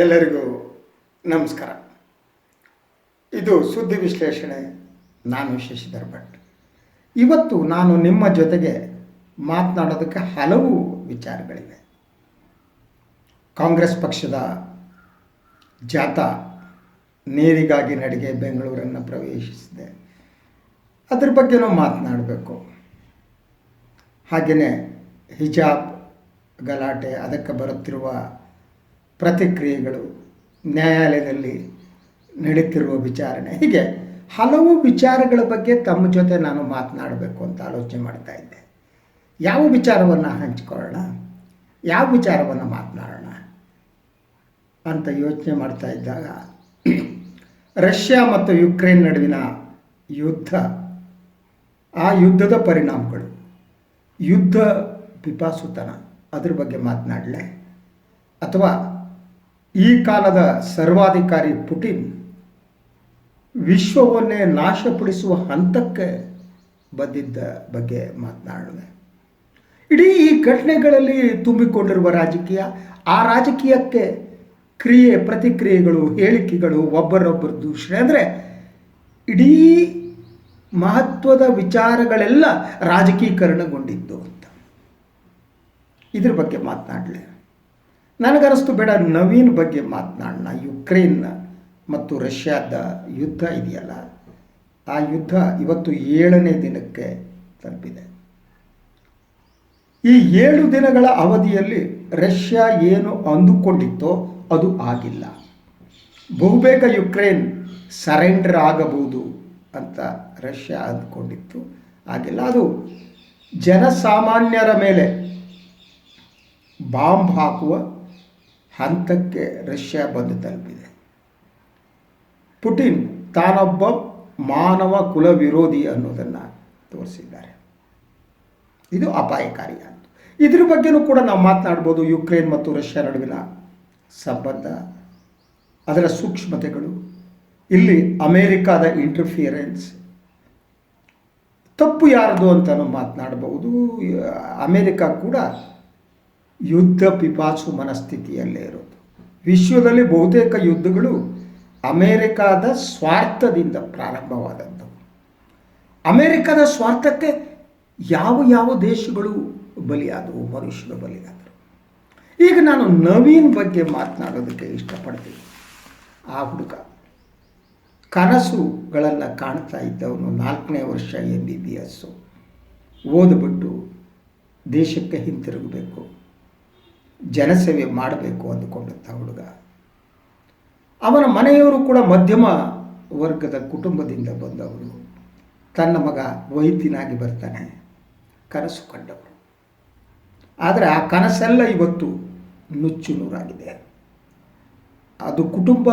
ಎಲ್ಲರಿಗೂ ನಮಸ್ಕಾರ. ಇದು ಸುದ್ದಿ ವಿಶ್ಲೇಷಣೆ. ನಾನು ಶಶಿಧರ್ ಭಟ್. ಇವತ್ತು ನಾನು ನಿಮ್ಮ ಜೊತೆಗೆ ಮಾತನಾಡೋದಕ್ಕೆ ಹಲವು ವಿಚಾರಗಳಿವೆ. ಕಾಂಗ್ರೆಸ್ ಪಕ್ಷದ ಜಾಥಾ ನೀರಿಗಾಗಿ ನಡಿಗೆ ಬೆಂಗಳೂರನ್ನು ಪ್ರವೇಶಿಸಿದೆ. ಅದ್ರ ಬಗ್ಗೆನೂ ಮಾತನಾಡಬೇಕು. ಹಾಗೆಯೇ ಹಿಜಾಬ್ ಗಲಾಟೆ, ಅದಕ್ಕೆ ಬರುತ್ತಿರುವ ಪ್ರತಿಕ್ರಿಯೆಗಳು, ನ್ಯಾಯಾಲಯದಲ್ಲಿ ನಡೀತಿರುವ ವಿಚಾರಣೆ, ಹೀಗೆ ಹಲವು ವಿಚಾರಗಳ ಬಗ್ಗೆ ತಮ್ಮ ಜೊತೆ ನಾನು ಮಾತನಾಡಬೇಕು ಅಂತ ಆಲೋಚನೆ ಮಾಡ್ತಾ ಇದ್ದೆ. ಯಾವ ವಿಚಾರವನ್ನು ಹಂಚ್ಕೊಳ್ಳೋಣ, ಯಾವ ವಿಚಾರವನ್ನು ಮಾತನಾಡೋಣ ಅಂತ ಯೋಚನೆ ಮಾಡ್ತಾ ಇದ್ದಾಗ ರಷ್ಯಾ ಮತ್ತು ಯುಕ್ರೇನ್ ನಡುವಿನ ಯುದ್ಧ, ಆ ಯುದ್ಧದ ಪರಿಣಾಮಗಳು, ಯುದ್ಧ ಪಿಪಾಸುತನ, ಅದ್ರ ಬಗ್ಗೆ ಮಾತನಾಡಲೆ, ಅಥವಾ ಈ ಕಾಲದ ಸರ್ವಾಧಿಕಾರಿ ಪುಟಿನ್ ವಿಶ್ವವನ್ನೇ ನಾಶಪಡಿಸುವ ಹಂತಕ್ಕೆ ಬಂದಿದ್ದ ಬಗ್ಗೆ ಮಾತನಾಡಿದೆ. ಇಡೀ ಈ ಘಟನೆಗಳಲ್ಲಿ ತುಂಬಿಕೊಂಡಿರುವ ರಾಜಕೀಯ, ಆ ರಾಜಕೀಯಕ್ಕೆ ಕ್ರಿಯೆ, ಪ್ರತಿಕ್ರಿಯೆಗಳು, ಹೇಳಿಕೆಗಳು, ಒಬ್ಬರೊಬ್ಬರು ದೂಷಣೆ, ಅಂದರೆ ಇಡೀ ಮಹತ್ವದ ವಿಚಾರಗಳೆಲ್ಲ ರಾಜಕೀಕರಣಗೊಂಡಿದ್ದು ಅಂತ ಇದ್ರ ಬಗ್ಗೆ ಮಾತನಾಡಲೆ. ನನಗನ್ನಿಸ್ತು ಬೇಡ, ನವೀನ್ ಬಗ್ಗೆ ಮಾತನಾಡೋಣ. ಯುಕ್ರೇನ್ ಮತ್ತು ರಷ್ಯಾದ ಯುದ್ಧ ಇದೆಯಲ್ಲ, ಆ ಯುದ್ಧ ಇವತ್ತು 7ನೇ ದಿನಕ್ಕೆ ತಲುಪಿದೆ. ಈ 7 ದಿನಗಳ ಅವಧಿಯಲ್ಲಿ ರಷ್ಯಾ ಏನು ಅಂದುಕೊಂಡಿತ್ತೋ ಅದು ಆಗಿಲ್ಲ. ಬಹುಬೇಗ ಯುಕ್ರೇನ್ ಸರೆಂಡರ್ ಆಗಬಹುದು ಅಂತ ರಷ್ಯಾ ಅಂದ್ಕೊಂಡಿತ್ತು, ಆಗಿಲ್ಲ. ಅದು ಜನಸಾಮಾನ್ಯರ ಮೇಲೆ ಬಾಂಬ್ ಹಾಕುವ ಹಂತಕ್ಕೆ ರಷ್ಯಾ ಬಂದು ತಲುಪಿದೆ. ಪುಟಿನ್ ತಾನೊಬ್ಬ ಮಾನವ ಕುಲ ವಿರೋಧಿ ಅನ್ನೋದನ್ನು ತೋರಿಸಿದ್ದಾರೆ. ಇದು ಅಪಾಯಕಾರಿ ಅಂತ. ಇದ್ರ ಬಗ್ಗೆನೂ ಕೂಡ ನಾವು ಮಾತನಾಡ್ಬೋದು. ಯುಕ್ರೇನ್ ಮತ್ತು ರಷ್ಯಾ ನಡುವಿನ ಸಂಬಂಧ, ಅದರ ಸೂಕ್ಷ್ಮತೆಗಳು, ಇಲ್ಲಿ ಅಮೇರಿಕಾದ ಇಂಟರ್ಫಿಯರೆನ್ಸ್, ತಪ್ಪು ಯಾರದು ಅಂತಲೂ ಮಾತನಾಡಬಹುದು. ಅಮೇರಿಕಾ ಕೂಡ ಯುದ್ಧ ಪಿಪಾಸು ಮನಸ್ಥಿತಿಯಲ್ಲೇ ಇರೋದು. ವಿಶ್ವದಲ್ಲಿ ಬಹುತೇಕ ಯುದ್ಧಗಳು ಅಮೇರಿಕಾದ ಸ್ವಾರ್ಥದಿಂದ ಪ್ರಾರಂಭವಾದದ್ದು. ಅಮೇರಿಕಾದ ಸ್ವಾರ್ಥಕ್ಕೆ ಯಾವ ಯಾವ ದೇಶಗಳು ಬಲಿಯಾದವು, ಮನುಷ್ಯರು ಬಲಿಯಾದರು. ಈಗ ನಾನು ನವೀನ್ ಬಗ್ಗೆ ಮಾತನಾಡೋದಕ್ಕೆ ಇಷ್ಟಪಡ್ತೀನಿ. ಆ ಹುಡುಗ ಕನಸುಗಳನ್ನು ಕಾಣ್ತಾ ಇದ್ದವನು, 4ನೇ ವರ್ಷ MBBS ಓದ್ಬಿಟ್ಟು ದೇಶಕ್ಕೆ ಹಿಂತಿರುಗಬೇಕು, ಜನಸೇವೆ ಮಾಡಬೇಕು ಅಂದುಕೊಂಡಂಥ ಹುಡುಗ. ಅವನ ಮನೆಯವರು ಕೂಡ ಮಧ್ಯಮ ವರ್ಗದ ಕುಟುಂಬದಿಂದ ಬಂದವರು. ತನ್ನ ಮಗ ವೈದ್ಯನಾಗಿ ಬರ್ತಾನೆ, ಕನಸು ಕಂಡವರು. ಆದರೆ ಆ ಕನಸೆಲ್ಲ ಇವತ್ತು ನುಚ್ಚು ನೂರಾಗಿದೆ. ಅದು ಕುಟುಂಬ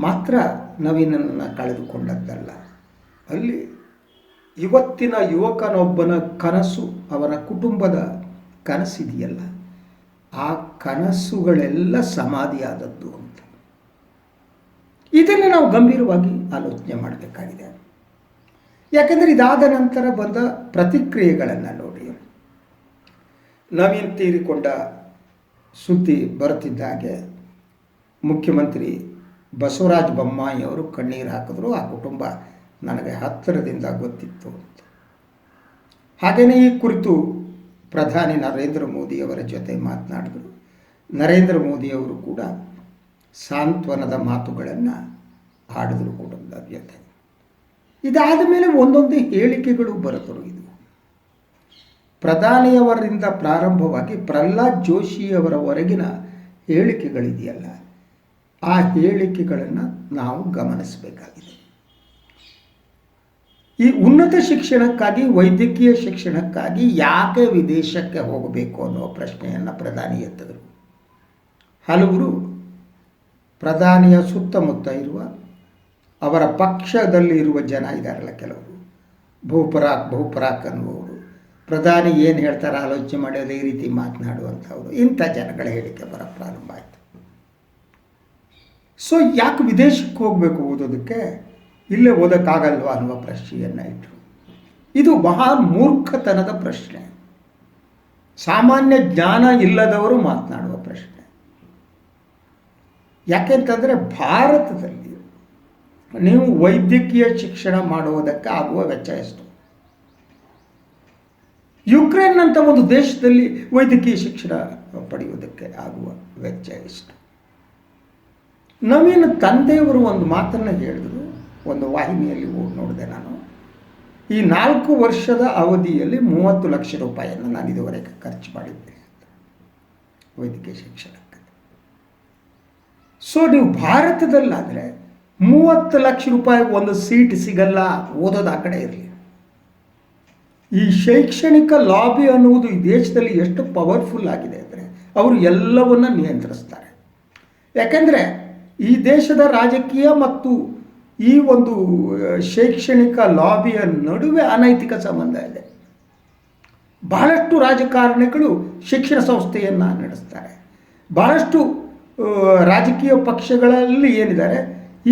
ಮಾತ್ರ ನವೀನನ್ನು ಕಳೆದುಕೊಂಡದ್ದಲ್ಲ, ಅಲ್ಲಿ ಇವತ್ತಿನ ಯುವಕನೊಬ್ಬನ ಕನಸು, ಅವನ ಕುಟುಂಬದ ಕನಸಿದೆಯಲ್ಲ, ಆ ಕನಸುಗಳೆಲ್ಲ ಸಮಾಧಿಯಾದದ್ದು ಅಂತ. ಇದನ್ನು ನಾವು ಗಂಭೀರವಾಗಿ ಆಲೋಚನೆ ಮಾಡಬೇಕಾಗಿದೆ. ಯಾಕೆಂದರೆ ಇದಾದ ನಂತರ ಬಂದ ಪ್ರತಿಕ್ರಿಯೆಗಳನ್ನು ನೋಡಿ. ನವೀನ್ ತೀರಿಕೊಂಡ ಸುದ್ದಿ ಬರುತ್ತಿದ್ದಾಗೆ ಮುಖ್ಯಮಂತ್ರಿ ಬಸವರಾಜ ಬೊಮ್ಮಾಯಿ ಅವರು ಕಣ್ಣೀರು ಹಾಕಿದ್ರು. ಆ ಕುಟುಂಬ ನನಗೆ ಹತ್ತಿರದಿಂದ ಗೊತ್ತಿತ್ತು ಅಂತ. ಹಾಗೆಯೇ ಈ ಕುರಿತು ಪ್ರಧಾನಿ ನರೇಂದ್ರ ಮೋದಿಯವರ ಜೊತೆ ಮಾತನಾಡಿದರು. ನರೇಂದ್ರ ಮೋದಿಯವರು ಕೂಡ ಸಾಂತ್ವನದ ಮಾತುಗಳನ್ನು ಆಡಿದ್ರು ಕುಟುಂಬದ ಜೊತೆ. ಇದಾದ ಮೇಲೆ ಒಂದೊಂದು ಹೇಳಿಕೆಗಳು ಬರತೊಡಗಿದವು. ಪ್ರಧಾನಿಯವರಿಂದ ಪ್ರಾರಂಭವಾಗಿ ಪ್ರಹ್ಲಾದ್ ಜೋಶಿಯವರವರೆಗಿನ ಹೇಳಿಕೆಗಳಿದೆಯಲ್ಲ, ಆ ಹೇಳಿಕೆಗಳನ್ನು ನಾವು ಗಮನಿಸಬೇಕಾಗಿದೆ. ಈ ಉನ್ನತ ಶಿಕ್ಷಣಕ್ಕಾಗಿ, ವೈದ್ಯಕೀಯ ಶಿಕ್ಷಣಕ್ಕಾಗಿ ಯಾಕೆ ವಿದೇಶಕ್ಕೆ ಹೋಗಬೇಕು ಅನ್ನೋ ಪ್ರಶ್ನೆಯನ್ನು ಪ್ರಧಾನಿ ಎತ್ತಿದರು. ಹಲವರು ಪ್ರಧಾನಿಯ ಸುತ್ತಮುತ್ತ ಇರುವ, ಅವರ ಪಕ್ಷದಲ್ಲಿ ಇರುವ ಜನ ಇದ್ದಾರಲ್ಲ, ಕೆಲವರು ಬಹುಪರಾಕ್ ಅನ್ನುವರು, ಪ್ರಧಾನಿ ಏನು ಹೇಳ್ತಾರೆ ಆಲೋಚನೆ ಮಾಡಿ ಅದೇ ರೀತಿ ಮಾತನಾಡುವಂಥವ್ರು, ಇಂಥ ಜನಗಳ ಹೇಳಿಕೆ ಬರ ಪ್ರಾರಂಭ ಆಯಿತು. ಸೊ ಯಾಕೆ ವಿದೇಶಕ್ಕೆ ಹೋಗಬೇಕು ಓದೋದಕ್ಕೆ, ಇಲ್ಲೇ ಓದೋಕ್ಕಾಗಲ್ವ ಅನ್ನುವ ಪ್ರಶ್ನೆಯನ್ನು ಇಟ್ಟರು. ಇದು ಮಹಾ ಮೂರ್ಖತನದ ಪ್ರಶ್ನೆ, ಸಾಮಾನ್ಯ ಜ್ಞಾನ ಇಲ್ಲದವರು ಮಾತನಾಡುವ ಪ್ರಶ್ನೆ. ಯಾಕೆಂತಂದರೆ ಭಾರತದಲ್ಲಿ ನೀವು ವೈದ್ಯಕೀಯ ಶಿಕ್ಷಣ ಮಾಡುವುದಕ್ಕೆ ಆಗುವ ವೆಚ್ಚ ಎಷ್ಟು? ಯುಕ್ರೇನ್ ಅಂತ ಒಂದು ದೇಶದಲ್ಲಿ ವೈದ್ಯಕೀಯ ಶಿಕ್ಷಣ ಪಡೆಯುವುದಕ್ಕೆ ಆಗುವ ವೆಚ್ಚ ಎಷ್ಟು? ನವೀನ ತಂದೆಯವರು ಒಂದು ಮಾತನ್ನು ಹೇಳಿದರು, ಒಂದು ವಾಹಿನಿಯಲ್ಲಿ ನೋಡಿದೆ ನಾನು. ಈ 4 ವರ್ಷದ ಅವಧಿಯಲ್ಲಿ 30 ಲಕ್ಷ ರೂಪಾಯಿಯನ್ನು ನಾನು ಇದುವರೆಗೆ ಖರ್ಚು ಮಾಡಿದ್ದೆ ವೈದ್ಯಕೀಯ ಶಿಕ್ಷಣಕ್ಕೆ. ಸೊ ನೀವು ಭಾರತದಲ್ಲಾದರೆ 30 ಲಕ್ಷ ರೂಪಾಯಿ ಒಂದು ಸೀಟ್ ಸಿಗಲ್ಲ, ಓದೋದು ಆ ಕಡೆ ಇರಲಿ. ಈ ಶೈಕ್ಷಣಿಕ ಲಾಬಿ ಅನ್ನುವುದು ಈ ದೇಶದಲ್ಲಿ ಎಷ್ಟು ಪವರ್ಫುಲ್ ಆಗಿದೆ ಅಂದರೆ ಅವರು ಎಲ್ಲವನ್ನ ನಿಯಂತ್ರಿಸ್ತಾರೆ. ಯಾಕೆಂದರೆ ಈ ದೇಶದ ರಾಜಕೀಯ ಮತ್ತು ಈ ಒಂದು ಶೈಕ್ಷಣಿಕ ಲಾಬಿಯ ನಡುವೆ ಅನೈತಿಕ ಸಂಬಂಧ ಇದೆ. ಬಹಳಷ್ಟು ರಾಜಕಾರಣಿಗಳು ಶಿಕ್ಷಣ ಸಂಸ್ಥೆಯನ್ನು ನಡೆಸ್ತಾರೆ. ಬಹಳಷ್ಟು ರಾಜಕೀಯ ಪಕ್ಷಗಳಲ್ಲಿ ಏನಿದ್ದಾರೆ,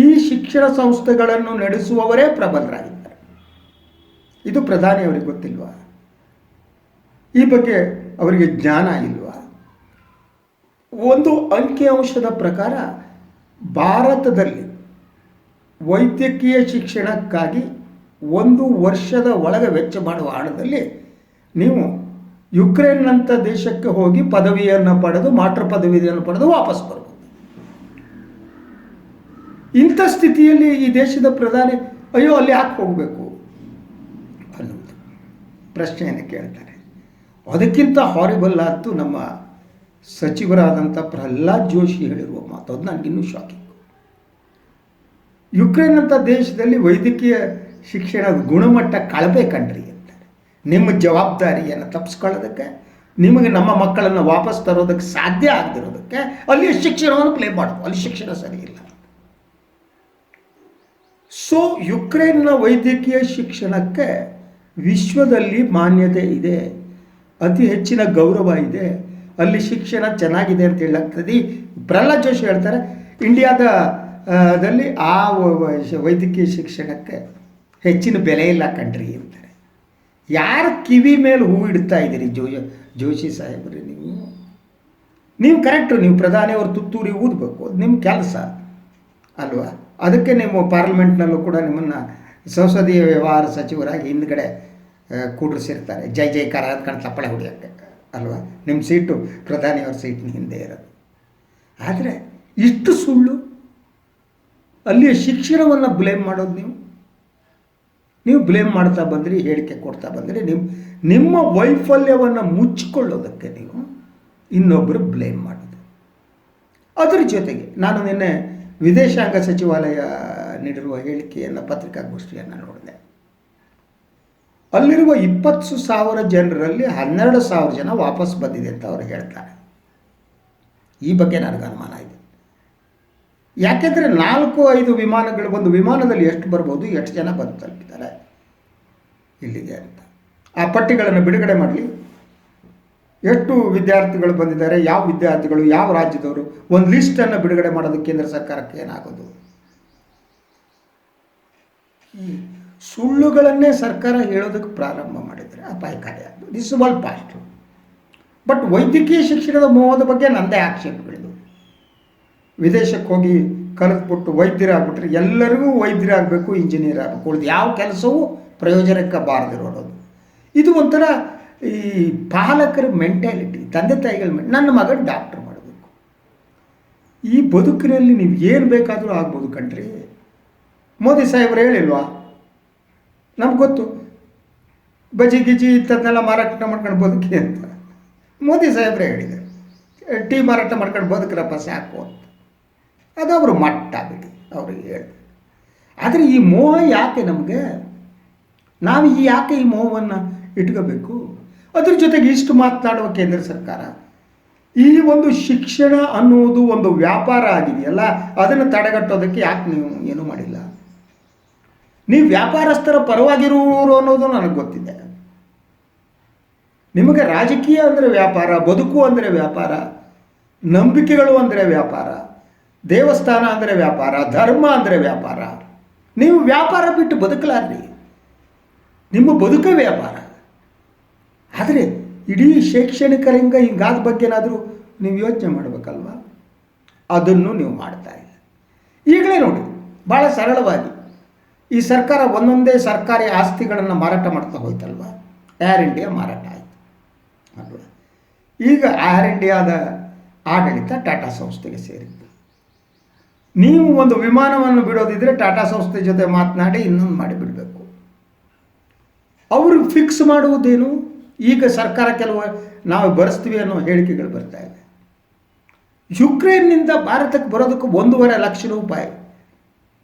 ಈ ಶಿಕ್ಷಣ ಸಂಸ್ಥೆಗಳನ್ನು ನಡೆಸುವವರೇ ಪ್ರಬಲರಾಗಿದ್ದಾರೆ. ಇದು ಪ್ರಧಾನಿಯವರಿಗೆ ಗೊತ್ತಿಲ್ವಾ? ಈ ಬಗ್ಗೆ ಅವರಿಗೆ ಜ್ಞಾನ ಇಲ್ವಾ? ಒಂದು ಅಂಕಿಅಂಶದ ಪ್ರಕಾರ ಭಾರತದಲ್ಲಿ ವೈದ್ಯಕೀಯ ಶಿಕ್ಷಣಕ್ಕಾಗಿ 1 ವರ್ಷದ ಒಳಗೆ ವೆಚ್ಚ ಮಾಡುವ ಹಣದಲ್ಲಿ ನೀವು ಯುಕ್ರೇನ್ನಂಥ ದೇಶಕ್ಕೆ ಹೋಗಿ ಪದವಿಯನ್ನು ಪಡೆದು ಮಾಸ್ಟರ್ ಪದವಿಯನ್ನು ಪಡೆದು ವಾಪಸ್ ಬರ್ಬೋದು. ಇಂಥ ಸ್ಥಿತಿಯಲ್ಲಿ ಈ ದೇಶದ ಪ್ರಧಾನಿ ಅಯ್ಯೋ ಅಲ್ಲಿ ಯಾಕೆ ಹೋಗಬೇಕು ಅನ್ನೋದು ಪ್ರಶ್ನೆಯನ್ನು ಕೇಳ್ತಾರೆ. ಅದಕ್ಕಿಂತ ಹಾರಿಬಲ್ ಆದ್ದು ನಮ್ಮ ಸಚಿವರಾದಂಥ ಪ್ರಹ್ಲಾದ್ ಜೋಶಿ ಹೇಳಿರುವ ಮಾತು. ಅದು ನನಗಿನ್ನೂ ಶಾಕಿಂಗ್. ಯುಕ್ರೇನ್ ಅಂತ ದೇಶದಲ್ಲಿ ವೈದ್ಯಕೀಯ ಶಿಕ್ಷಣದ ಗುಣಮಟ್ಟ ಕಳಪೆ ಕಂಡ್ರಿ ಅಂತಾರೆ. ನಿಮ್ಮ ಜವಾಬ್ದಾರಿಯನ್ನು ತಪ್ಪಿಸ್ಕೊಳ್ಳೋದಕ್ಕೆ, ನಿಮಗೆ ನಮ್ಮ ಮಕ್ಕಳನ್ನು ವಾಪಸ್ ತರೋದಕ್ಕೆ ಸಾಧ್ಯ ಆಗದಿರೋದಕ್ಕೆ ಅಲ್ಲಿಯ ಶಿಕ್ಷಣವನ್ನು ಪ್ಲೇ ಮಾಡೋದು. ಅಲ್ಲಿ ಶಿಕ್ಷಣ ಸರಿ ಇಲ್ಲ. ಸೊ ಯುಕ್ರೇನ್ನ ವೈದ್ಯಕೀಯ ಶಿಕ್ಷಣಕ್ಕೆ ವಿಶ್ವದಲ್ಲಿ ಮಾನ್ಯತೆ ಇದೆ, ಅತಿ ಹೆಚ್ಚಿನ ಗೌರವ ಇದೆ, ಅಲ್ಲಿ ಶಿಕ್ಷಣ ಚೆನ್ನಾಗಿದೆ ಅಂತ ಹೇಳಾಗ್ತದೆ. ಪ್ರಹ್ಲಾದ್ ಜೋಶಿ ಹೇಳ್ತಾರೆ, ಇಂಡಿಯಾದಲ್ಲಿ ಆ ವೈದ್ಯಕೀಯ ಶಿಕ್ಷಣಕ್ಕೆ ಹೆಚ್ಚಿನ ಬೆಲೆ ಇಲ್ಲ ಕಂಡ್ರಿ ಅಂತಾರೆ. ಯಾರು ಕಿವಿ ಮೇಲೆ ಹೂ ಇಡ್ತಾ ಇದ್ದೀರಿ ಜೋಶಿ ಸಾಹೇಬ್ರಿ? ನೀವು ಕರೆಕ್ಟು, ನೀವು ಪ್ರಧಾನಿಯವರು ತುತ್ತೂರಿ ಊದಬೇಕು, ಅದು ನಿಮ್ಮ ಕೆಲಸ ಅಲ್ವಾ? ಅದಕ್ಕೆ ನೀವು ಪಾರ್ಲಿಮೆಂಟ್ನಲ್ಲೂ ಕೂಡ ನಿಮ್ಮನ್ನು ಸಂಸದೀಯ ವ್ಯವಹಾರ ಸಚಿವರಾಗಿ ಹಿಂದ್ಗಡೆ ಕೂಡಿಸಿರ್ತಾರೆ, ಜೈ ಜೈಕಾರ ಅಂದ್ಕೊಂಡು ತಪ್ಪಳೆ ಹೊಡಿಯೋಕ್ಕೆ ಅಲ್ವಾ? ನಿಮ್ಮ ಸೀಟು ಪ್ರಧಾನಿಯವ್ರ ಸೀಟ್ನ ಹಿಂದೆ ಇರೋದು. ಆದರೆ ಇಷ್ಟು ಸುಳ್ಳು, ಅಲ್ಲಿಯ ಶಿಕ್ಷಣವನ್ನು ಬ್ಲೇಮ್ ಮಾಡೋದು ನೀವು ಬ್ಲೇಮ್ ಮಾಡ್ತಾ ಬಂದ್ರಿ, ಹೇಳಿಕೆ ಕೊಡ್ತಾ ಬಂದ್ರಿ. ನಿಮ್ಮ ವೈಫಲ್ಯವನ್ನು ಮುಚ್ಚಿಕೊಳ್ಳೋದಕ್ಕೆ ನೀವು ಇನ್ನೊಬ್ಬರು ಬ್ಲೇಮ್ ಮಾಡೋದು. ಅದರ ಜೊತೆಗೆ ನಾನು ನಿನ್ನೆ ವಿದೇಶಾಂಗ ಸಚಿವಾಲಯ ನೀಡಿರುವ ಹೇಳಿಕೆಯನ್ನು, ಪತ್ರಿಕಾಗೋಷ್ಠಿಯನ್ನು ನೋಡಿದೆ. ಅಲ್ಲಿರುವ 20,000 ಜನರಲ್ಲಿ 12,000 ಜನ ವಾಪಸ್ ಬಂದಿದೆ ಅಂತ ಅವರು ಹೇಳ್ತಾರೆ. ಈ ಬಗ್ಗೆ ನನಗೆ ಅನುಮಾನ ಇದೆ. ಯಾಕೆಂದರೆ 4-5 ವಿಮಾನಗಳು, ಒಂದು ವಿಮಾನದಲ್ಲಿ ಎಷ್ಟು ಬರ್ಬೋದು, ಎಷ್ಟು ಜನ ಬಂದು ತಲುಪಿದ್ದಾರೆ ಇಲ್ಲಿಗೆ ಅಂತ ಆ ಪಟ್ಟಿಗಳನ್ನು ಬಿಡುಗಡೆ ಮಾಡಲಿ. ಎಷ್ಟು ವಿದ್ಯಾರ್ಥಿಗಳು ಬಂದಿದ್ದಾರೆ, ಯಾವ ವಿದ್ಯಾರ್ಥಿಗಳು, ಯಾವ ರಾಜ್ಯದವರು, ಒಂದು ಲಿಸ್ಟನ್ನು ಬಿಡುಗಡೆ ಮಾಡೋದು ಕೇಂದ್ರ ಸರ್ಕಾರಕ್ಕೆ ಏನಾಗೋದು? ಈ ಸುಳ್ಳುಗಳನ್ನೇ ಸರ್ಕಾರ ಹೇಳೋದಕ್ಕೆ ಪ್ರಾರಂಭ ಮಾಡಿದರೆ ಅಪಾಯಕಾರಿ ಆಗೋದು. This is all past. But ವೈದ್ಯಕೀಯ ಶಿಕ್ಷಣದ ಮೋಹದ ಬಗ್ಗೆ ನನ್ನದೇ ಆಕ್ಷೇಪಗಳಿದು. ವಿದೇಶಕ್ಕೆ ಹೋಗಿ ಕಲಿತ್ಬಿಟ್ಟು ವೈದ್ಯರಾಗ್ಬಿಟ್ರೆ ಎಲ್ಲರಿಗೂ ವೈದ್ಯರಾಗಬೇಕು, ಇಂಜಿನಿಯರ್ ಆಗಬೇಕು, ಉಳಿದು ಯಾವ ಕೆಲಸವೂ ಪ್ರಯೋಜನಕ್ಕೆ ಬಾರದಿರೋದು. ಇದು ಒಂಥರ ಈ ಪಾಲಕರ ಮೆಂಟ್ಯಾಲಿಟಿ, ತಂದೆ ತಾಯಿಗಳ ನನ್ನ ಮಗನ ಡಾಕ್ಟರ್ ಮಾಡಬೇಕು. ಈ ಬದುಕಿನಲ್ಲಿ ನೀವು ಏನು ಬೇಕಾದರೂ ಆಗ್ಬೋದು ಕಣ್ರಿ. ಮೋದಿ ಸಾಹೇಬ್ರು ಹೇಳಿಲ್ವಾ? ನಮ್ಗೆ ಗೊತ್ತು, ಬಜಿ ಗಿಜಿ ಇಂಥದ್ದನ್ನೆಲ್ಲ ಮಾರಾಟ ಮಾಡ್ಕೊಂಡು ಬದುಕಿ ಅಂತ ಮೋದಿ ಸಾಹೇಬ್ರೇ ಹೇಳಿದ್ದಾರೆ. ಟೀ ಮಾರಾಟ ಮಾಡ್ಕೊಂಡು ಬದುಕ್ರಪ್ಪ ಸಾಕು ಅಂತ. ಅದು ಅವರು ಮಟ್ಟ ಬಿಡಿ, ಅವ್ರಿಗೆ ಹೇಳಿ. ಆದರೆ ಈ ಮೋಹ ಯಾಕೆ ನಮಗೆ? ನಾವು ಯಾಕೆ ಈ ಮೋಹವನ್ನು ಇಟ್ಕೋಬೇಕು? ಅದ್ರ ಜೊತೆಗೆ ಇಷ್ಟು ಮಾತನಾಡುವ ಕೇಂದ್ರ ಸರ್ಕಾರ ಈ ಒಂದು ಶಿಕ್ಷಣ ಅನ್ನುವುದು ಒಂದು ವ್ಯಾಪಾರ ಆಗಿದೆಯಲ್ಲ, ಅದನ್ನು ತಡೆಗಟ್ಟೋದಕ್ಕೆ ಯಾಕೆ ನೀವು ಏನೂ ಮಾಡಿಲ್ಲ? ನೀವು ವ್ಯಾಪಾರಸ್ಥರ ಪರವಾಗಿರುವರು ಅನ್ನೋದು ನನಗೆ ಗೊತ್ತಿದೆ. ನಿಮಗೆ ರಾಜಕೀಯ ಅಂದರೆ ವ್ಯಾಪಾರ, ಬದುಕು ಅಂದರೆ ವ್ಯಾಪಾರ, ನಂಬಿಕೆಗಳು ಅಂದರೆ ವ್ಯಾಪಾರ, ದೇವಸ್ಥಾನ ಅಂದರೆ ವ್ಯಾಪಾರ, ಧರ್ಮ ಅಂದರೆ ವ್ಯಾಪಾರ. ನೀವು ವ್ಯಾಪಾರ ಬಿಟ್ಟು ಬದುಕಲಾರ್ರಿ, ನಿಮ್ಮ ಬದುಕೇ ವ್ಯಾಪಾರ. ಆದರೆ ಇಡೀ ಶೈಕ್ಷಣಿಕ ರಂಗ ಹಿಂಗಾದ ಬಗ್ಗೆನಾದರೂ ನೀವು ಯೋಚನೆ ಮಾಡಬೇಕಲ್ವ? ಅದನ್ನು ನೀವು ಮಾಡ್ತಾ ಇಲ್ಲ. ಈಗಲೇ ನೋಡಿ, ಭಾಳ ಸರಳವಾಗಿ ಈ ಸರ್ಕಾರ ಒಂದೊಂದೇ ಸರ್ಕಾರಿ ಆಸ್ತಿಗಳನ್ನು ಮಾರಾಟ ಮಾಡ್ತಾ ಹೋಯ್ತಲ್ವ. ಏರ್ ಇಂಡಿಯಾ ಮಾರಾಟ ಆಯಿತು ಅಲ್ವ. ಈಗ ಏರ್ ಇಂಡಿಯಾದ ಆಡಳಿತ ಟಾಟಾ ಸಂಸ್ಥೆಗೆ ಸೇರಿತ್ತು. ನೀವು ಒಂದು ವಿಮಾನವನ್ನು ಬಿಡೋದಿದ್ರೆ ಟಾಟಾ ಸಂಸ್ಥೆ ಜೊತೆ ಮಾತನಾಡಿ ಇನ್ನೊಂದು ಮಾಡಿ ಬಿಡಬೇಕು. ಅವರು ಫಿಕ್ಸ್ ಮಾಡುವುದೇನು? ಈಗ ಸರ್ಕಾರ ಕೆಲವು ನಾವು ಬರೆಸ್ತೀವಿ ಅನ್ನೋ ಹೇಳಿಕೆಗಳು ಬರ್ತಾ ಇದೆ. ಯುಕ್ರೇನ್ನಿಂದ ಭಾರತಕ್ಕೆ ಬರೋದಕ್ಕೆ 1.5 ಲಕ್ಷ ರೂಪಾಯಿ.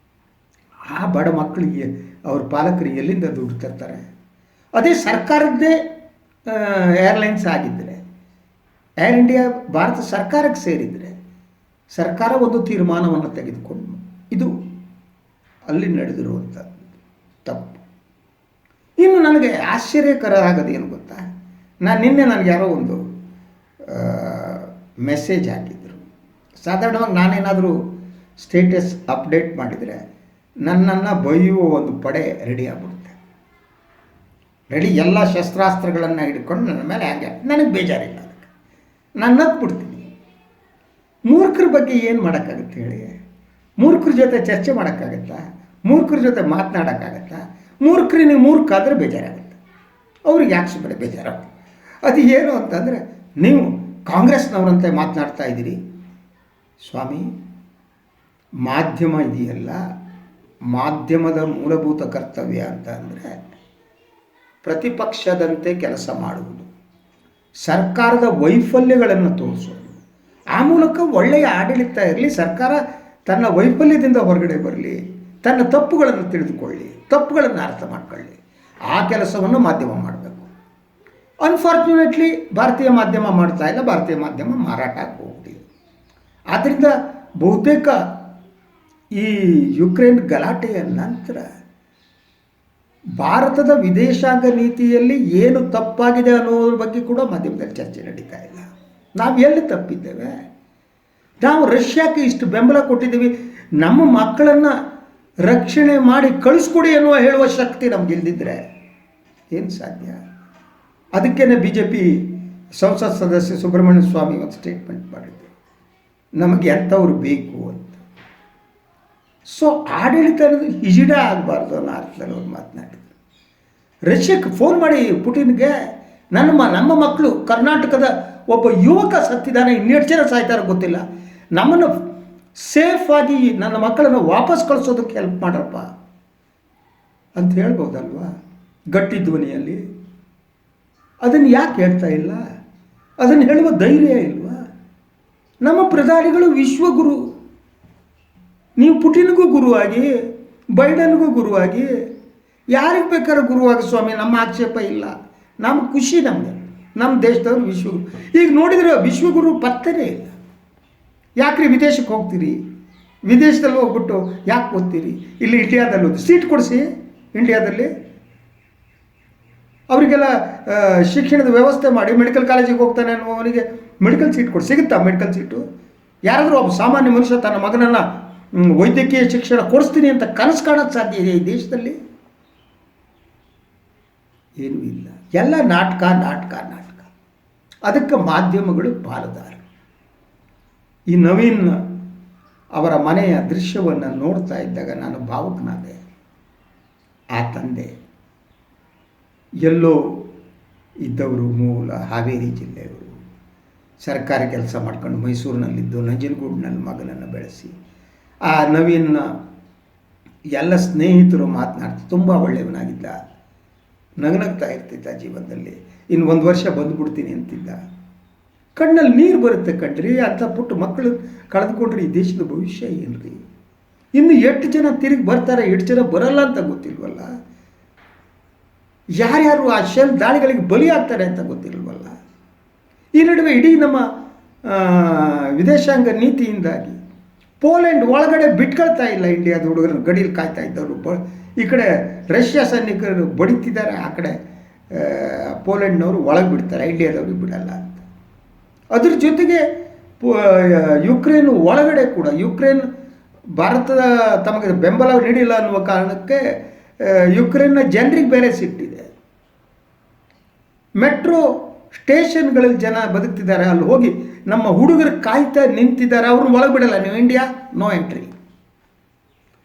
ಆ ಬಡ ಮಕ್ಕಳಿಗೆ ಅವ್ರ ಪಾಲಕರಿಗೆ ಎಲ್ಲಿಂದ ದುಡ್ಡು ತರ್ತಾರೆ? ಅದೇ ಸರ್ಕಾರದ್ದೇ ಏರ್ಲೈನ್ಸ್ ಆಗಿದ್ದರೆ, ಏರ್ ಇಂಡಿಯಾ ಭಾರತ ಸರ್ಕಾರಕ್ಕೆ ಸೇರಿದರೆ, ಸರ್ಕಾರ ಒಂದು ತೀರ್ಮಾನವನ್ನು ತೆಗೆದುಕೊಂಡು, ಇದು ಅಲ್ಲಿ ನಡೆದಿರುವಂಥ ತಪ್ಪು. ಇನ್ನು ನನಗೆ ಆಶ್ಚರ್ಯಕರ ಆಗೋದೇನು ಗೊತ್ತಾ, ನಿನ್ನೆ ನನಗೆ ಯಾರೋ ಒಂದು ಮೆಸೇಜ್ ಹಾಕಿದ್ರು. ಸಾಧಾರಣವಾಗಿ ನಾನೇನಾದರೂ ಸ್ಟೇಟಸ್ ಅಪ್ಡೇಟ್ ಮಾಡಿದರೆ ನನ್ನನ್ನು ಬೈಯುವ ಒಂದು ಪಡೆ ರೆಡಿ ಆಗ್ಬಿಡುತ್ತೆ. ರೆಡಿ, ಎಲ್ಲ ಶಸ್ತ್ರಾಸ್ತ್ರಗಳನ್ನು ಹಿಡ್ಕೊಂಡು ನನ್ನ ಮೇಲೆ ಹ್ಯಾಂಗೆ, ನನಗೆ ಬೇಜಾರಿಲ್ಲ. ಅದಕ್ಕೆ ನಾನು ನಗ್ಬಿಡ್ತೀನಿ. ಮೂರ್ಖರ ಬಗ್ಗೆ ಏನು ಮಾಡೋಕ್ಕಾಗುತ್ತೆ ಹೇಳಿ? ಮೂರ್ಖರ ಜೊತೆ ಚರ್ಚೆ ಮಾಡೋಕ್ಕಾಗತ್ತಾ? ಮೂರ್ಖರ ಜೊತೆ ಮಾತನಾಡೋಕ್ಕಾಗತ್ತಾ? ಮೂರ್ಖರಿಗೆ ಮೂರ್ಖಾದರೆ ಬೇಜಾರಾಗುತ್ತೆ. ಅವ್ರಿಗೆ ಯಾಕೆ ಸುಮ್ಮನೆ ಬೇಜಾರಾಗುತ್ತೆ? ಅದು ಏನು ಅಂತಂದರೆ, ನೀವು ಕಾಂಗ್ರೆಸ್ನವರಂತೆ ಮಾತನಾಡ್ತಾ ಇದ್ದೀರಿ. ಸ್ವಾಮಿ, ಮಾಧ್ಯಮ ಇದೆಯಲ್ಲ, ಮಾಧ್ಯಮದ ಮೂಲಭೂತ ಕರ್ತವ್ಯ ಅಂತ ಅಂದರೆ ಪ್ರತಿಪಕ್ಷದಂತೆ ಕೆಲಸ ಮಾಡುವುದು, ಸರ್ಕಾರದ ವೈಫಲ್ಯಗಳನ್ನು ತೋರಿಸೋದು, ಆ ಮೂಲಕ ಒಳ್ಳೆಯ ಆಡಳಿತ ಇರಲಿ, ಸರ್ಕಾರ ತನ್ನ ವೈಫಲ್ಯದಿಂದ ಹೊರಗಡೆ ಬರಲಿ, ತನ್ನ ತಪ್ಪುಗಳನ್ನು ತಿಳಿದುಕೊಳ್ಳಿ, ತಪ್ಪುಗಳನ್ನು ಅರ್ಥ ಮಾಡ್ಕೊಳ್ಳಿ. ಆ ಕೆಲಸವನ್ನು ಮಾಧ್ಯಮ ಮಾಡಬೇಕು. ಅನ್ಫಾರ್ಚುನೇಟ್ಲಿ ಭಾರತೀಯ ಮಾಧ್ಯಮ ಮಾಡ್ತಾ ಇಲ್ಲ. ಭಾರತೀಯ ಮಾಧ್ಯಮ ಮಾರಾಟ ಹೋಗ್ತಿದೆ. ಆದ್ದರಿಂದ ಬಹುತೇಕ ಈ ಯುಕ್ರೇನ್ ಗಲಾಟೆಯ ನಂತರ ಭಾರತದ ವಿದೇಶಾಂಗ ನೀತಿಯಲ್ಲಿ ಏನು ತಪ್ಪಾಗಿದೆ ಅನ್ನೋದ್ರ ಬಗ್ಗೆ ಕೂಡ ಮಾಧ್ಯಮದಲ್ಲಿ ಚರ್ಚೆ ನಡೀತಾ ಇಲ್ಲ. ನಾವು ಎಲ್ಲಿ ತಪ್ಪಿದ್ದೇವೆ? ನಾವು ರಷ್ಯಾಕ್ಕೆ ಇಷ್ಟು ಬೆಂಬಲ ಕೊಟ್ಟಿದ್ದೀವಿ, ನಮ್ಮ ಮಕ್ಕಳನ್ನು ರಕ್ಷಣೆ ಮಾಡಿ ಕಳಿಸ್ಕೊಡಿ ಅನ್ನುವ ಹೇಳುವ ಶಕ್ತಿ ನಮಗಿಲ್ದಿದ್ರೆ ಏನು ಸಾಧ್ಯ? ಅದಕ್ಕೇ BJP ಸಂಸತ್ ಸದಸ್ಯ ಸುಬ್ರಹ್ಮಣ್ಯ ಸ್ವಾಮಿ ಒಂದು ಸ್ಟೇಟ್ಮೆಂಟ್ ಮಾಡಿದ್ರು, ನಮಗೆ ಎಂಥವ್ರು ಬೇಕು ಅಂತ. ಸೊ ಆಡಳಿತ ಅನ್ನೋದು ಹಿಜಿಡ ಆಗಬಾರ್ದು ಅನ್ನೋ ಅರ್ಥದಲ್ಲಿ ಅವ್ರು ಮಾತನಾಡಿದ್ರು. ರಷ್ಯಾಕ್ಕೆ ಫೋನ್ ಮಾಡಿ ಪುಟಿನ್ಗೆ, ನಮ್ಮ ಮಕ್ಕಳು ಕರ್ನಾಟಕದ ಒಬ್ಬ ಯುವಕ ಸತ್ತಿದ್ದಾನೆ, 12 ಜನ ಸಾಯ್ತಾರೋ ಗೊತ್ತಿಲ್ಲ, ನಮ್ಮನ್ನು ಸೇಫಾಗಿ ನನ್ನ ಮಕ್ಕಳನ್ನು ವಾಪಸ್ ಕಳಿಸೋದಕ್ಕೆ ಹೆಲ್ಪ್ ಮಾಡ್ರಪ್ಪ ಅಂತ ಹೇಳ್ಬೋದಲ್ವಾ ಗಟ್ಟಿ ಧ್ವನಿಯಲ್ಲಿ? ಅದನ್ನು ಯಾಕೆ ಹೇಳ್ತಾ ಇಲ್ಲ? ಅದನ್ನು ಹೇಳುವ ಧೈರ್ಯ ಇಲ್ವಾ? ನಮ್ಮ ಪ್ರಧಾನಿಗಳು ವಿಶ್ವಗುರು. ನೀವು ಪುಟಿನ್ಗೂ ಗುರುವಾಗಿ, ಬೈಡನ್ಗೂ ಗುರುವಾಗಿ, ಯಾರಿಗೆ ಬೇಕಾದ್ರೂ ಗುರುವಾಗಿ ಸ್ವಾಮಿ, ನಮ್ಮ ಆಕ್ಷೇಪ ಇಲ್ಲ. ನಮ್ಗೆ ಖುಷಿ, ನಮ್ಮ ದೇಶದವರು ವಿಶ್ವಗುರು. ಈಗ ನೋಡಿದರೆ ವಿಶ್ವಗುರು ಪತ್ತನೇ ಇಲ್ಲ. ಯಾಕ್ರಿ ವಿದೇಶಕ್ಕೆ ಹೋಗ್ತೀರಿ? ವಿದೇಶದಲ್ಲಿ ಹೋಗ್ಬಿಟ್ಟು ಯಾಕೆ ಓದ್ತೀರಿ? ಇಲ್ಲಿ ಇಂಡಿಯಾದಲ್ಲಿ ಓದಿ ಸೀಟ್ ಕೊಡಿಸಿ. ಇಂಡಿಯಾದಲ್ಲಿ ಅವರಿಗೆಲ್ಲ ಶಿಕ್ಷಣದ ವ್ಯವಸ್ಥೆ ಮಾಡಿ, ಮೆಡಿಕಲ್ ಕಾಲೇಜಿಗೆ ಹೋಗ್ತಾನೆ ಅನ್ನುವವನಿಗೆ ಮೆಡಿಕಲ್ ಸೀಟ್ ಕೊಡಿ. ಸಿಗುತ್ತಾ ಮೆಡಿಕಲ್ ಸೀಟು? ಯಾರಾದರೂ ಒಬ್ಬ ಸಾಮಾನ್ಯ ಮನುಷ್ಯ ತನ್ನ ಮಗನನ್ನು ವೈದ್ಯಕೀಯ ಶಿಕ್ಷಣ ಕೊಡಿಸ್ತೀನಿ ಅಂತ ಕನಸು ಕಾಣೋಕ್ಕೆ ಸಾಧ್ಯ ಇದೆ ಈ ದೇಶದಲ್ಲಿ? ಏನೂ ಇಲ್ಲ. ಎಲ್ಲ ನಾಟಕ. ಅದಕ್ಕೆ ಮಾಧ್ಯಮಗಳು ಪಾಲುದಾರ. ಈ ನವೀನ್ ಅವರ ಮನೆಯ ದೃಶ್ಯವನ್ನು ನೋಡ್ತಾ ಇದ್ದಾಗ ನಾನು ಭಾವುಕನಾದೆ. ಆ ತಂದೆ ಎಲ್ಲೋ ಇದ್ದವರು, ಮೂಲ ಹಾವೇರಿ ಜಿಲ್ಲೆಯವರು, ಸರ್ಕಾರಿ ಕೆಲಸ ಮಾಡ್ಕೊಂಡು ಮೈಸೂರಿನಲ್ಲಿದ್ದು ನಂಜನಗೂಡಿನಲ್ಲಿ ಮಗನನ್ನು ಬೆಳೆಸಿ, ಆ ನವೀನ್ನ ಎಲ್ಲ ಸ್ನೇಹಿತರು ಮಾತನಾಡ್ತಾ ತುಂಬ ಒಳ್ಳೆಯವನಾಗಿದ್ದ, ನಗನಗ್ತಾ ಇರ್ತಿದ್ದ ಜೀವನದಲ್ಲಿ. ಇನ್ನು 1 ವರ್ಷ ಬಂದುಬಿಡ್ತೀನಿ ಅಂತಿದ್ದ. ಕಣ್ಣಲ್ಲಿ ನೀರು ಬರುತ್ತೆ ಕಣ್ರಿ. ಅಂಥ ಪುಟ್ಟ ಮಕ್ಕಳು ಕಳೆದುಕೊಂಡ್ರೆ ಈ ದೇಶದ ಭವಿಷ್ಯ ಏನ್ರಿ? ಇನ್ನು 8 ಜನ ತಿರುಗಿ ಬರ್ತಾರೆ, 8 ಜನ ಬರಲ್ಲ ಅಂತ ಗೊತ್ತಿಲ್ವಲ್ಲ? ಯಾರ್ಯಾರು ಆ ಶೆಲ್ ದಾಳಿಗಳಿಗೆ ಬಲಿಯಾಗ್ತಾರೆ ಅಂತ ಗೊತ್ತಿಲ್ವಲ್ಲ? ಈ ನಡುವೆ ಇಡೀ ನಮ್ಮ ವಿದೇಶಾಂಗ ನೀತಿಯಿಂದಾಗಿ ಪೋಲೆಂಡ್ ಒಳಗಡೆ ಬಿಟ್ಕೊಳ್ತಾ ಇಲ್ಲ ಇಂಡಿಯಾದ ಹುಡುಗರನ್ನು. ಗಡೀಲಿ ಕಾಯ್ತಾ ಇದ್ದವರು ಈ ಕಡೆ ರಷ್ಯಾ ಸೈನಿಕರು ಬಡಿತಿದ್ದಾರೆ, ಆ ಕಡೆ ಪೋಲೆಂಡ್ನವರು ಒಳಗೆ ಬಿಡ್ತಾರೆ, ಇಂಡಿಯಾದವ್ರಿಗೆ ಬಿಡಲ್ಲ ಅಂತ. ಅದ್ರ ಜೊತೆಗೆ ಯುಕ್ರೇನ್ ಒಳಗಡೆ ಕೂಡ ಯುಕ್ರೇನ್ ಭಾರತದ ತಮಗೆ ಬೆಂಬಲ ನೀಡಿಲ್ಲ ಅನ್ನುವ ಕಾರಣಕ್ಕೆ ಯುಕ್ರೇನ್ನ ಜನರಿಗೆ ಬೇರೆ ಸಿಟ್ಟಿದೆ. ಮೆಟ್ರೋ ಸ್ಟೇಷನ್ಗಳಲ್ಲಿ ಜನ ಬದುಕ್ತಿದ್ದಾರೆ, ಅಲ್ಲಿ ಹೋಗಿ ನಮ್ಮ ಹುಡುಗರು ಕಾಯ್ತಾ ನಿಂತಿದ್ದಾರೆ, ಅವ್ರನ್ನ ಒಳಗೆ ಬಿಡಲ್ಲ. ನೀವು ಇಂಡಿಯಾ ನೋ ಎಂಟ್ರಿ.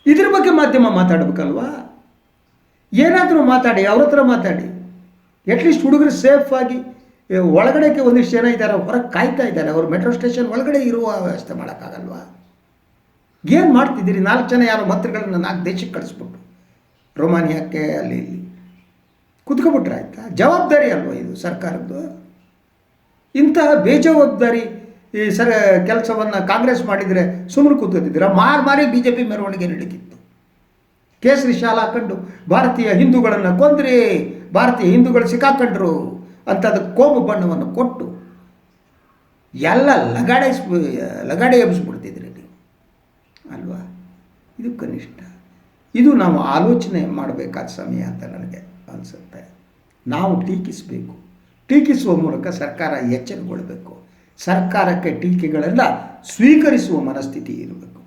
ಇದ್ರ ಬಗ್ಗೆ ಮಾಧ್ಯಮ ಮಾತಾಡಬೇಕಲ್ವಾ? ಏನಾದರೂ ಮಾತಾಡಿ, ಅವ್ರ ಹತ್ರ ಮಾತಾಡಿ. ಅಟ್ಲೀಸ್ಟ್ ಹುಡುಗರು ಸೇಫಾಗಿ ಒಳಗಡೆಗೆ ಒಂದಿಷ್ಟು ಜನ ಇದ್ದಾರೆ, ಹೊರಗೆ ಕಾಯ್ತಾ ಇದ್ದಾರೆ. ಅವರು ಮೆಟ್ರೋ ಸ್ಟೇಷನ್ ಒಳಗಡೆ ಇರುವ ವ್ಯವಸ್ಥೆ ಮಾಡೋಕ್ಕಾಗಲ್ವಾ? ಏನು ಮಾಡ್ತಿದ್ದೀರಿ? 4 ಜನ ಯಾರೋ ಮಂತ್ರಿಗಳನ್ನ 4 ದೇಶಕ್ಕೆ ಕಳಿಸ್ಬಿಟ್ಟು ರೊಮಾನಿಯಾಕ್ಕೆ ಅಲ್ಲಿ ಇಲ್ಲಿ ಕುತ್ಕೊಬಿಟ್ರೆ ಆಯ್ತಾ? ಜವಾಬ್ದಾರಿ ಅಲ್ವಾ ಇದು ಸರ್ಕಾರದ್ದು? ಇಂತಹ ಬೇಜವಾಬ್ದಾರಿ ಈ ಕೆಲಸವನ್ನು ಕಾಂಗ್ರೆಸ್ ಮಾಡಿದರೆ ಸುಮ್ಮನೆ ಕೂತ್ಕೊತಿದ್ದೀರ? ಮಾರಿ BJP ಮೆರವಣಿಗೆ ನಡೀತಿತ್ತು. ಕೇಸರಿ ಶಾಲೆ ಹಾಕೊಂಡು ಭಾರತೀಯ ಹಿಂದೂಗಳನ್ನು ಕೊಂದ್ರಿ, ಭಾರತೀಯ ಹಿಂದೂಗಳು ಸಿಕ್ಕಾಕೊಂಡ್ರು ಅಂತ ಅದಕ್ಕೆ ಕೋಮು ಬಣ್ಣವನ್ನು ಕೊಟ್ಟು ಎಲ್ಲ ಲಗಾಡೆ ಎಬ್ಬಿಸ್ಬಿಡ್ತಿದ್ರಿ ನೀವು ಅಲ್ವಾ? ಇದು ಕನಿಷ್ಠ. ಇದು ನಾವು ಆಲೋಚನೆ ಮಾಡಬೇಕಾದ ಸಮಯ ಅಂತ ನನಗೆ ಅನಿಸುತ್ತೆ. ನಾವು ಟೀಕಿಸುವ ಮೂಲಕ ಸರ್ಕಾರ ಎಚ್ಚರಗೊಳ್ಳಬೇಕು. ಸರ್ಕಾರಕ್ಕೆ ಟೀಕೆಗಳೆಲ್ಲ ಸ್ವೀಕರಿಸುವ ಮನಸ್ಥಿತಿ ಇರಬೇಕು,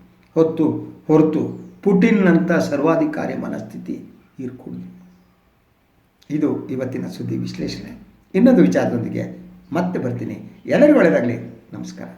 ಹೊರತು ಪುಟಿನ್ನಂಥ ಸರ್ವಾಧಿಕಾರಿ ಮನಸ್ಥಿತಿ ಇರ್ಕೂಡ್ದು. ಇದು ಇವತ್ತಿನ ಸುದ್ದಿ ವಿಶ್ಲೇಷಣೆ. ಇನ್ನೊಂದು ವಿಚಾರದೊಂದಿಗೆ ಮತ್ತೆ ಬರ್ತೀನಿ. ಎಲ್ಲರಿಗೂ ಒಳ್ಳೆಯದಾಗಲಿ. ನಮಸ್ಕಾರ.